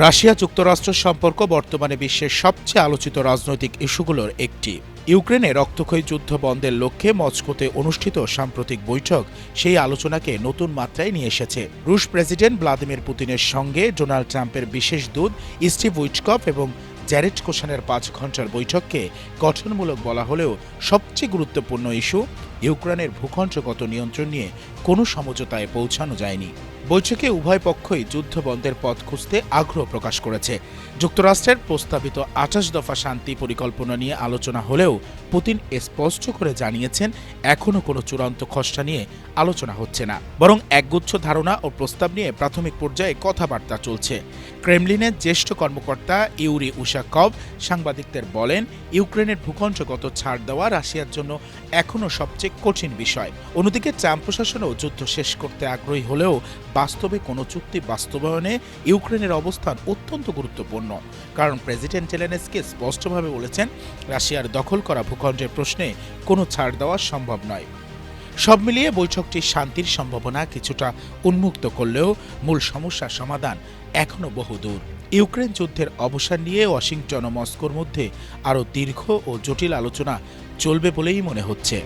Russia যুক্তরাষ্ট্র সম্পর্ক বর্তমানে বিশ্বের সবচেয়ে আলোচিত রাজনৈতিক ইস্যুগুলোর একটি। ইউক্রেনে রক্তক্ষয়ী যুদ্ধ বন্ধের লক্ষ্যে মস্কোতে অনুষ্ঠিত সাম্প্রতিক বৈঠক সেই আলোচনাকে নতুন মাত্রায় নিয়ে এসেছে। রুশ প্রেসিডেন্ট ভ্লাদিমির পুতিনের সঙ্গে ডোনাল্ড ট্রাম্পের বিশেষ দূত স্টিভ উইটকফ এবং জ্যারেড কুশানের ৫ ঘণ্টার বৈঠককে গঠনমূলক বলা হলেও সবচেয়ে গুরুত্বপূর্ণ ইস্যু ইউক্রেনের ভূখণ্ডগত নিয়ন্ত্রণ নিয়ে কোনো সমঝোতায় পৌঁছানো যায়নি। বৈঠকে উভয় পক্ষই যুদ্ধ বন্ধের পথ খুঁজতে আগ্রহ প্রকাশ করেছে। যুক্তরাষ্ট্রের প্রস্তাবিত ২৮ দফা শান্তি পরিকল্পনা নিয়ে আলোচনা হলেও পুতিন স্পষ্ট করে জানিয়েছেন এখনও কোনো চূড়ান্ত খসড়া নিয়ে আলোচনা হচ্ছে না, বরং একগুচ্ছ ধারণা ও প্রস্তাব নিয়ে প্রাথমিক পর্যায়ে কথাবার্তা চলছে। ক্রেমলিনের জ্যেষ্ঠ কর্মকর্তা ইউরি উশাকভ সাংবাদিকদের বলেন, ইউক্রেনের ভূখণ্ডগত ছাড় দেওয়া রাশিয়ার জন্য এখনও সবচেয়ে কঠিন বিষয়। অন্যদিকে ট্রাম্প প্রশাসনও যুদ্ধ শেষ করতে আগ্রহী হলেও বাস্তবে কোনো চুক্তি বাস্তবায়নে ইউক্রেনের অবস্থান অত্যন্ত গুরুত্বপূর্ণ, কারণ প্রেসিডেন্ট জেলেনস্কি স্পষ্টভাবে বলেছেন রাশিয়ার দখল করা ভূখণ্ডের প্রশ্নে কোনো ছাড় দেওয়া সম্ভব নয়। সব মিলিয়ে বৈঠকটি শান্তির সম্ভাবনা কিছুটা উন্মুক্ত করলেও মূল সমস্যার সমাধান এখনও বহুদূর। ইউক্রেন যুদ্ধের অবসান নিয়ে ওয়াশিংটন ও মস্কোর মধ্যে আরও দীর্ঘ ও জটিল আলোচনা চলবে বলেই মনে হচ্ছে।